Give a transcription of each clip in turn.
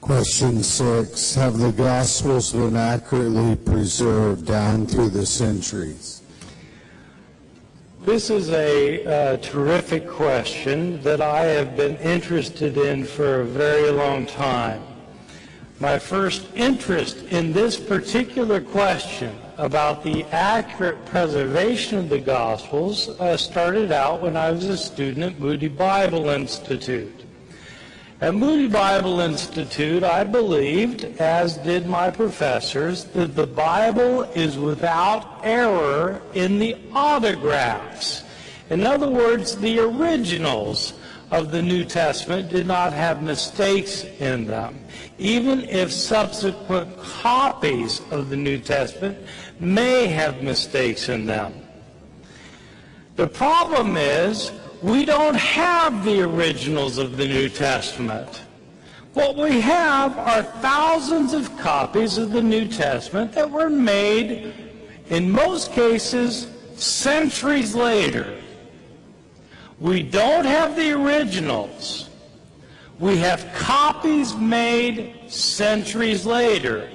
Question 6. Have the Gospels been accurately preserved down through the centuries? This is a terrific question that I have been interested in for a very long time. My first interest in this particular question about the accurate preservation of the Gospels started out when I was a student at Moody Bible Institute. At Moody Bible Institute, I believed, as did my professors, that the Bible is without error in the autographs. In other words, the originals of the New Testament did not have mistakes in them, even if subsequent copies of the New Testament may have mistakes in them. The problem is, we don't have the originals of the New Testament. What we have are thousands of copies of the New Testament that were made, in most cases, centuries later. We don't have the originals. We have copies made centuries later.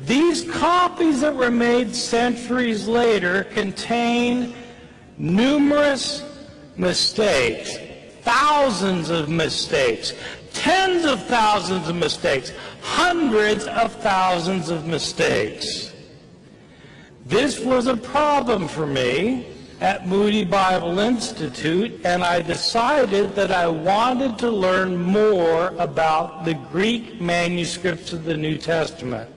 These copies that were made centuries later contain numerous mistakes, thousands of mistakes, tens of thousands of mistakes, hundreds of thousands of mistakes. This was a problem for me at Moody Bible Institute, and I decided that I wanted to learn more about the Greek manuscripts of the New Testament.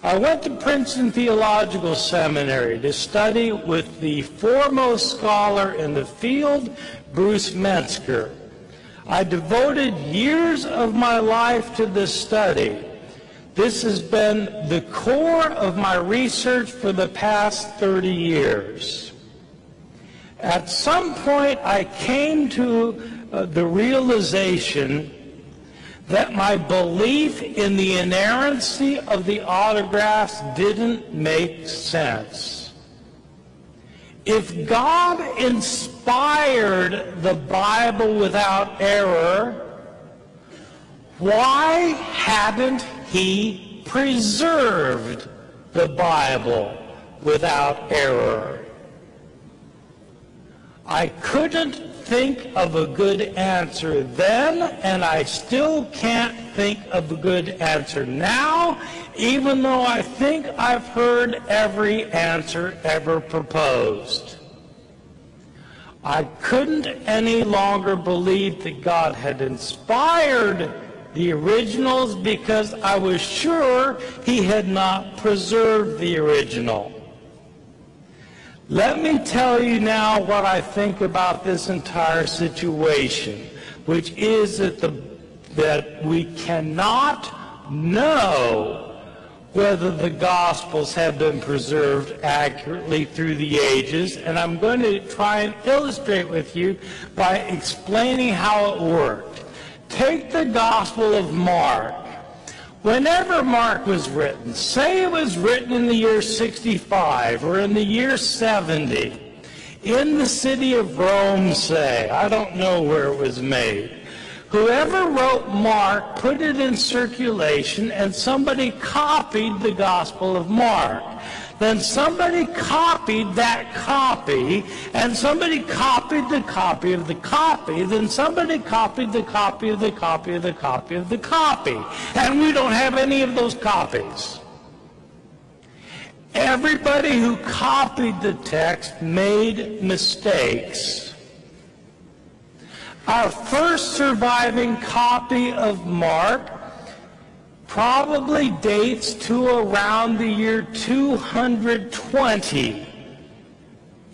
I went to Princeton Theological Seminary to study with the foremost scholar in the field, Bruce Metzger. I devoted years of my life to this study. This has been the core of my research for the past 30 years. At some point, I came to the realization that my belief in the inerrancy of the autographs didn't make sense. If God inspired the Bible without error, why hadn't He preserved the Bible without error? I couldn't think of a good answer then, and I still can't think of a good answer now, even though I think I've heard every answer ever proposed. I couldn't any longer believe that God had inspired the originals because I was sure He had not preserved the original. Let me tell you now what I think about this entire situation, which is that we cannot know whether the Gospels have been preserved accurately through the ages, and I'm going to try and illustrate with you by explaining how it worked. Take the Gospel of Mark. Whenever Mark was written, say it was written in the year 65 or in the year 70, in the city of Rome, say, I don't know where it was made. Whoever wrote Mark put it in circulation and somebody copied the Gospel of Mark. Then somebody copied that copy, and somebody copied the copy of the copy, then somebody copied the copy of the copy of the copy of the copy. And we don't have any of those copies. Everybody who copied the text made mistakes. Our first surviving copy of Mark probably dates to around the year 220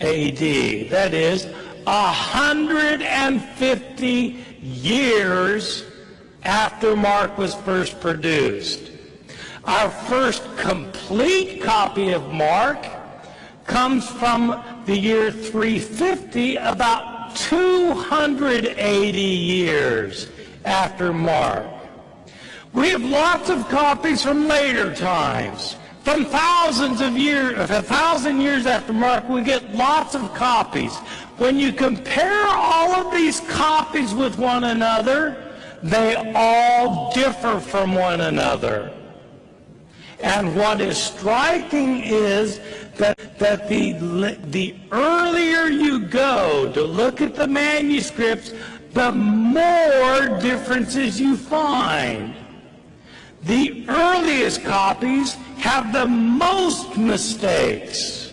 A.D. That is, 150 years after Mark was first produced. Our first complete copy of Mark comes from the year 350, about 280 years after Mark. We have lots of copies from later times. From thousands of years, 1,000 years after Mark, we get lots of copies. When you compare all of these copies with one another, they all differ from one another. And what is striking is that the earlier you go to look at the manuscripts, the more differences you find. The earliest copies have the most mistakes.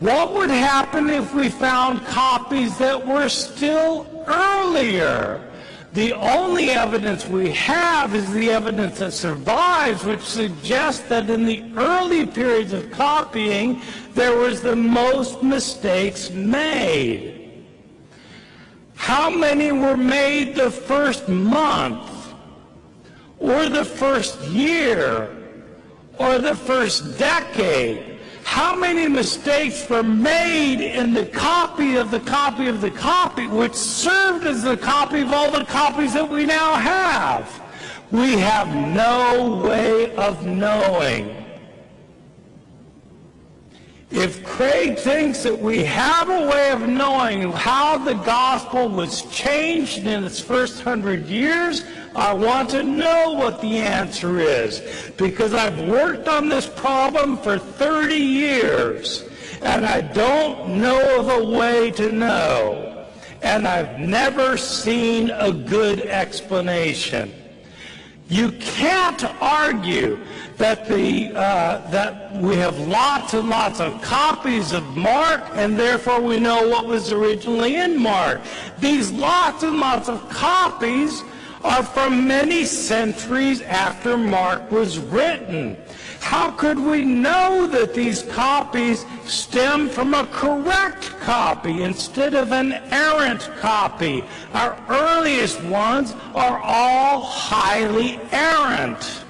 What would happen if we found copies that were still earlier? The only evidence we have is the evidence that survives, which suggests that in the early periods of copying, there was the most mistakes made. How many were made the first month, or the first year, or the first decade? How many mistakes were made in the copy of the copy of the copy, which served as the copy of all the copies that we now have? We have no way of knowing. If Craig thinks that we have a way of knowing how the gospel was changed in its first 100 years, I want to know what the answer is, because I've worked on this problem for 30 years, and I don't know of a way to know, and I've never seen a good explanation. You can't argue that that we have lots and lots of copies of Mark, and therefore we know what was originally in Mark. These lots and lots of copies are from many centuries after Mark was written. How could we know that these copies stem from a correct copy instead of an errant copy? Our earliest ones are all highly errant.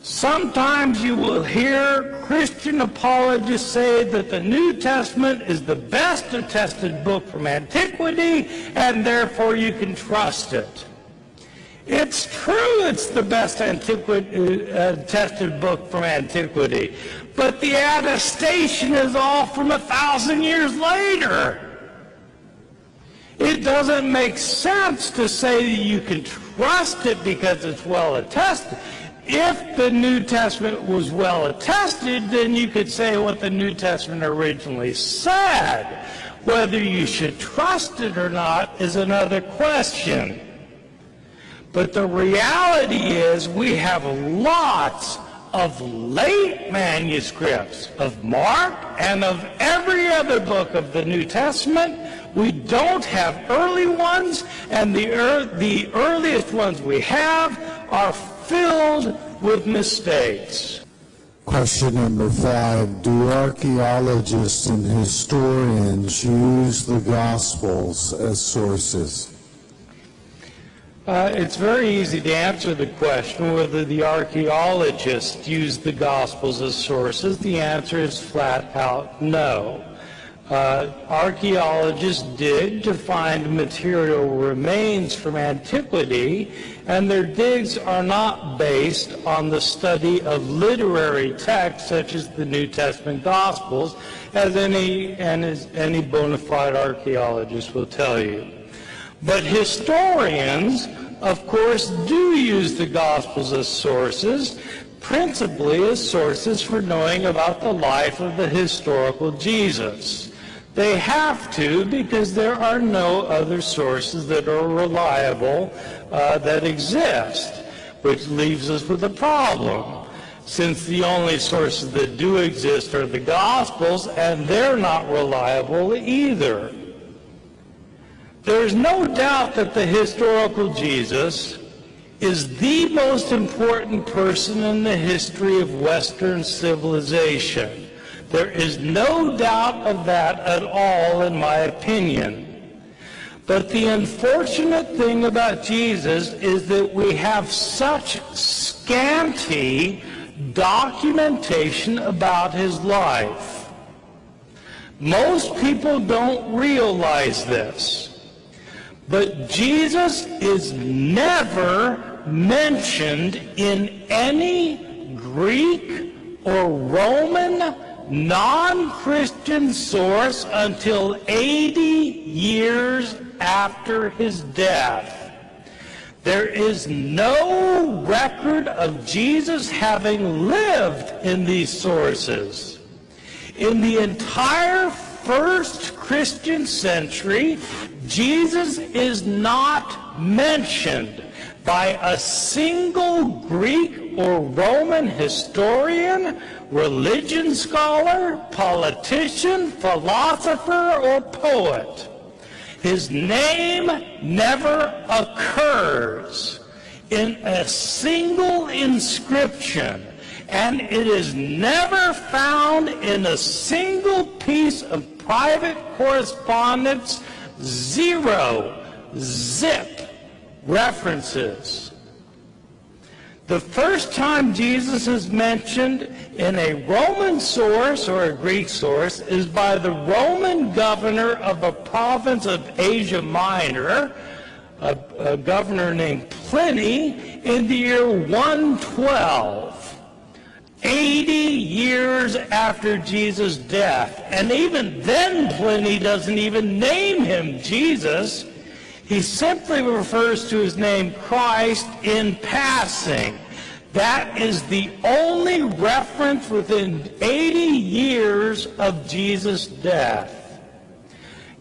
Sometimes you will hear Christian apologists say that the New Testament is the best attested book from antiquity, and therefore you can trust it. It's true it's the best attested book from antiquity, but the attestation is all from 1,000 years later. It doesn't make sense to say that you can trust it because it's well attested. If the New Testament was well attested, then you could say what the New Testament originally said. Whether you should trust it or not is another question. But the reality is we have lots of late manuscripts of Mark and of every other book of the New Testament. We don't have early ones, and the earliest ones we have are filled with mistakes. Question number 5. Do archaeologists and historians use the Gospels as sources? It's very easy to answer the question whether the archaeologists use the Gospels as sources. The answer is flat out no. Archaeologists dig to find material remains from antiquity, and their digs are not based on the study of literary texts such as the New Testament Gospels, as any bona fide archaeologist will tell you. But historians, of course, do use the Gospels as sources, principally as sources for knowing about the life of the historical Jesus. They have to, because there are no other sources that are reliable that exist, which leaves us with a problem, since the only sources that do exist are the Gospels, and they're not reliable either. There's no doubt that the historical Jesus is the most important person in the history of Western civilization. There is no doubt of that at all, in my opinion. But the unfortunate thing about Jesus is that we have such scanty documentation about his life. Most people don't realize this. But Jesus is never mentioned in any Greek or Roman non-Christian source until 80 years after his death. There is no record of Jesus having lived in these sources. In the entire first Christian century, Jesus is not mentioned by a single Greek or Roman historian, religion scholar, politician, philosopher, or poet. His name never occurs in a single inscription, and it is never found in a single piece of private correspondence. Zero, zip references. The first time Jesus is mentioned in a Roman source or a Greek source is by the Roman governor of a province of Asia Minor, a governor named Pliny, in the year 112, 80 years after Jesus' death. And even then Pliny doesn't even name him Jesus. He simply refers to his name Christ in passing. That is the only reference within 80 years of Jesus' death.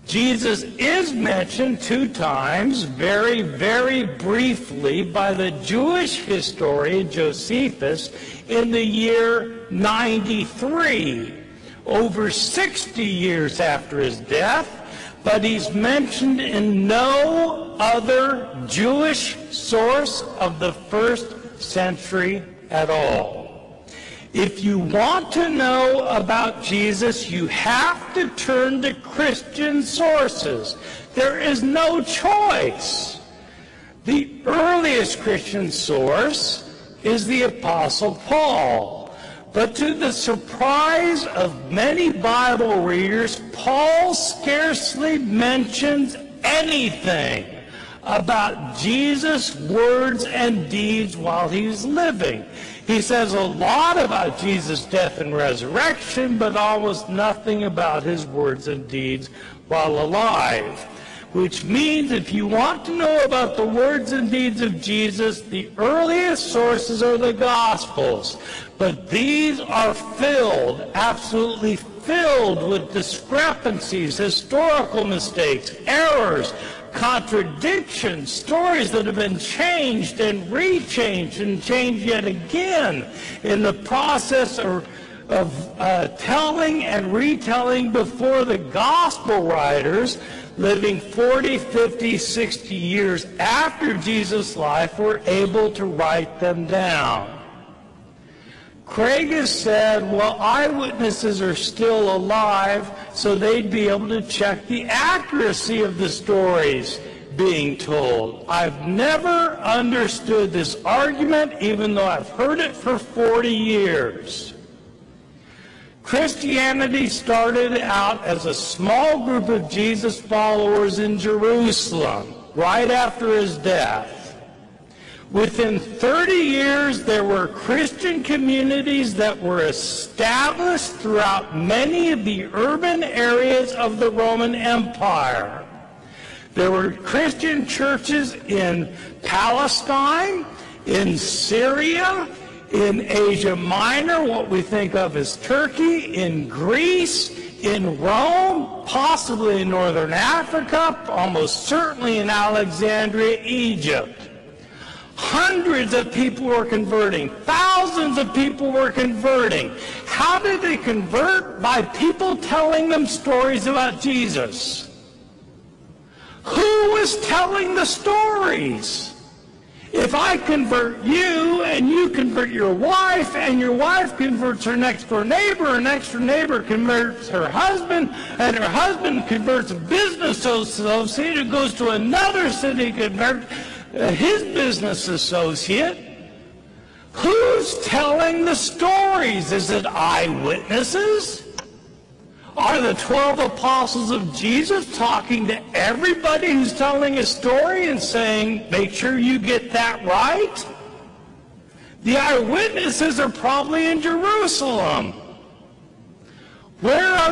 Jesus is mentioned 2 times, very, very briefly, by the Jewish historian Josephus in the year 93, over 60 years after his death. But he's mentioned in no other Jewish source of the first century at all. If you want to know about Jesus, you have to turn to Christian sources. There is no choice. The earliest Christian source is the Apostle Paul. But to the surprise of many Bible readers, Paul scarcely mentions anything about Jesus' words and deeds while he was living. He says a lot about Jesus' death and resurrection, but almost nothing about his words and deeds while alive. Which means if you want to know about the words and deeds of Jesus, the earliest sources are the Gospels. But these are filled, absolutely filled with discrepancies, historical mistakes, errors, contradictions, stories that have been changed and rechanged and changed yet again in the process of telling and retelling before the Gospel writers, living 40, 50, 60 years after Jesus' life, were able to write them down. Craig has said, well, eyewitnesses are still alive, so they'd be able to check the accuracy of the stories being told. I've never understood this argument, even though I've heard it for 40 years. Christianity started out as a small group of Jesus followers in Jerusalem, right after his death. Within 30 years, there were Christian communities that were established throughout many of the urban areas of the Roman Empire. There were Christian churches in Palestine, in Syria, in Asia Minor, what we think of as Turkey, in Greece, in Rome, possibly in Northern Africa, almost certainly in Alexandria, Egypt. Hundreds of people were converting. Thousands of people were converting. How did they convert? By people telling them stories about Jesus. Who was telling the stories? If I convert you, and you convert your wife, and your wife converts her next-door neighbor, and next-door neighbor converts her husband, and her husband converts a business associate who goes to another city, converts his business associate, who's telling the stories? Is it eyewitnesses? Are the 12 apostles of Jesus talking to everybody who's telling a story and saying, make sure you get that right? The eyewitnesses are probably in Jerusalem.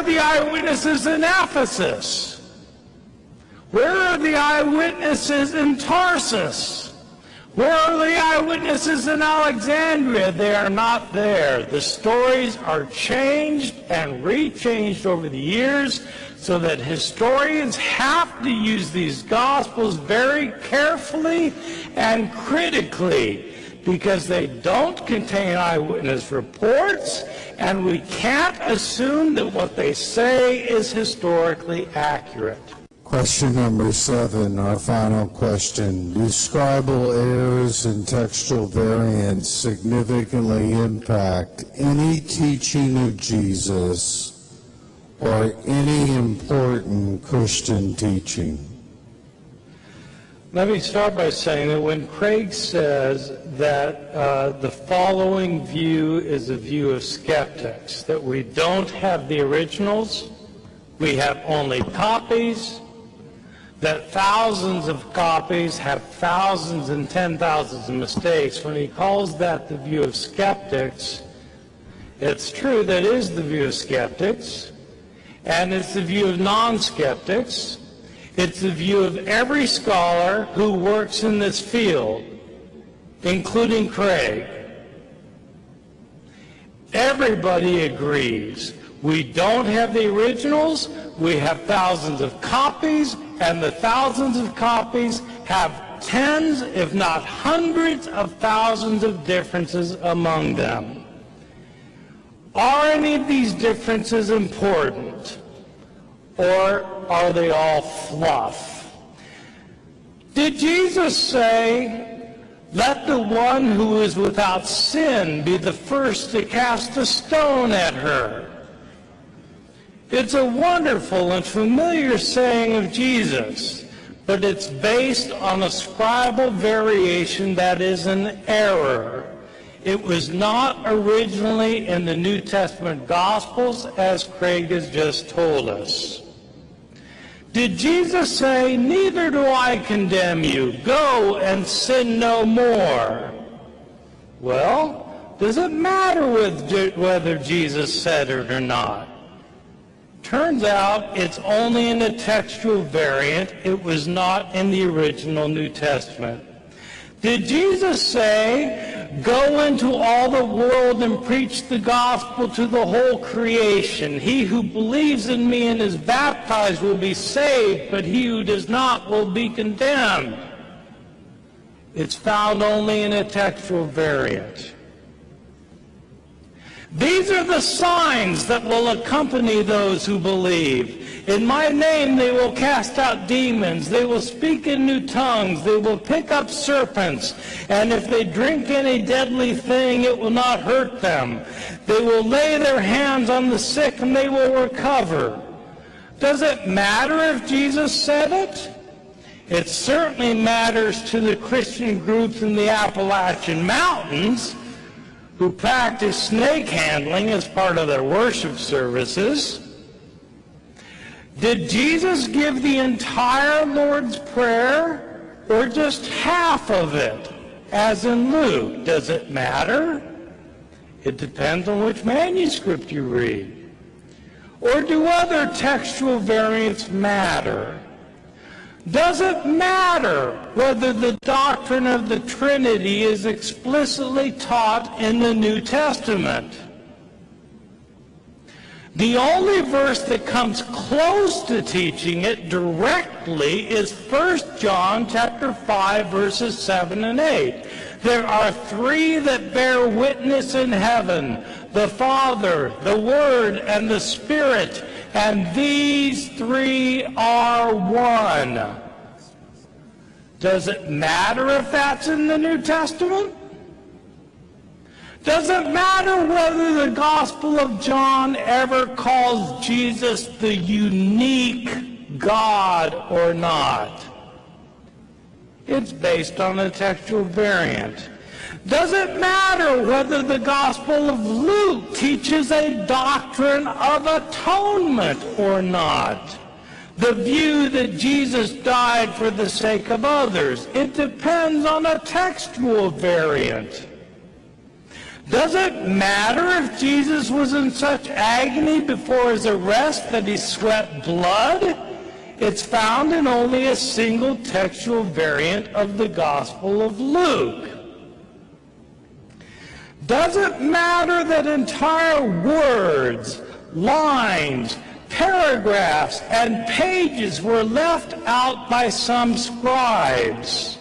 the eyewitnesses in Ephesus? Where are the eyewitnesses in Tarsus? Where are the eyewitnesses in Alexandria? They are not there. The stories are changed and rechanged over the years so that historians have to use these Gospels very carefully and critically because they don't contain eyewitness reports, and we can't assume that what they say is historically accurate. Question number 7, our final question. Do scribal errors and textual variants significantly impact any teaching of Jesus or any important Christian teaching? Let me start by saying that when Craig says that the following view is a view of skeptics, that we don't have the originals, we have only copies, that thousands of copies have thousands and 10,000s of mistakes, when he calls that the view of skeptics, it's true that is the view of skeptics, and it's the view of non-skeptics. It's the view of every scholar who works in this field, including Craig. Everybody agrees. We don't have the originals, we have thousands of copies, and the thousands of copies have tens, if not hundreds of thousands of differences among them. Are any of these differences important, or are they all fluff? Did Jesus say, "Let the one who is without sin be the first to cast a stone at her"? It's a wonderful and familiar saying of Jesus, but it's based on a scribal variation that is an error. It was not originally in the New Testament Gospels, as Craig has just told us. Did Jesus say, "Neither do I condemn you. Go and sin no more"? Well, does it matter whether Jesus said it or not? Turns out it's only in a textual variant. It was not in the original New Testament. Did Jesus say, "Go into all the world and preach the gospel to the whole creation. He who believes in me and is baptized will be saved, but he who does not will be condemned"? It's found only in a textual variant. These are the signs that will accompany those who believe. In my name they will cast out demons. They will speak in new tongues. They will pick up serpents. And if they drink any deadly thing, it will not hurt them. They will lay their hands on the sick and they will recover. Does it matter if Jesus said it? It certainly matters to the Christian groups in the Appalachian Mountains who practice snake handling as part of their worship services. Did Jesus give the entire Lord's Prayer or just half of it, as in Luke? Does it matter? It depends on which manuscript you read. Or do other textual variants matter? Does it matter whether the doctrine of the Trinity is explicitly taught in the New Testament? The only verse that comes close to teaching it directly is 1 John chapter 5, verses 7 and 8. There are three that bear witness in heaven, the Father, the Word, and the Spirit, and these three are one. Does it matter if that's in the New Testament? Does it matter whether the Gospel of John ever calls Jesus the unique God or not? It's based on a textual variant. Does it matter whether the Gospel of Luke teaches a doctrine of atonement or not? The view that Jesus died for the sake of others. It depends on a textual variant. Does it matter if Jesus was in such agony before his arrest that he sweat blood? It's found in only a single textual variant of the Gospel of Luke. Does it matter that entire words, lines, paragraphs, and pages were left out by some scribes?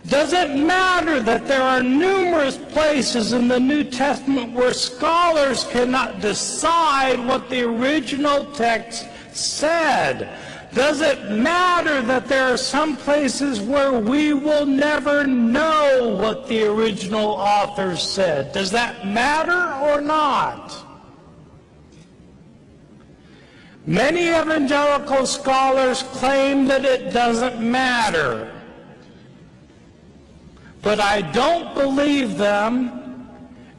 Does it matter that there are numerous places in the New Testament where scholars cannot decide what the original text said? Does it matter that there are some places where we will never know what the original author said? Does that matter or not? Many evangelical scholars claim that it doesn't matter. But I don't believe them,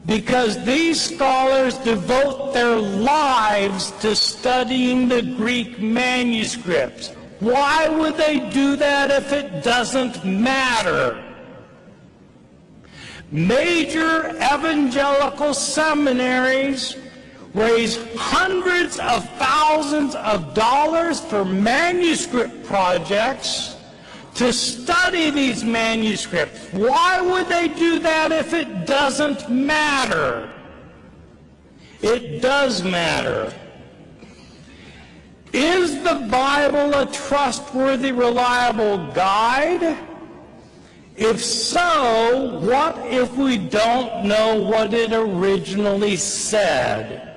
because these scholars devote their lives to studying the Greek manuscripts. Why would they do that if it doesn't matter? Major evangelical seminaries raise hundreds of thousands of dollars for manuscript projects to study these manuscripts. Why would they do that if it doesn't matter? It does matter. Is the Bible a trustworthy, reliable guide? If so, what if we don't know what it originally said?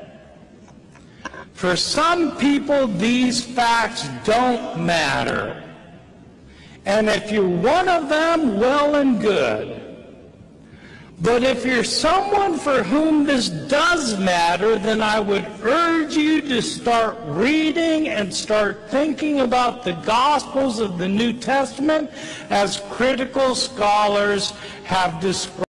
For some people, these facts don't matter. And if you're one of them, well and good. But if you're someone for whom this does matter, then I would urge you to start reading and start thinking about the Gospels of the New Testament as critical scholars have described.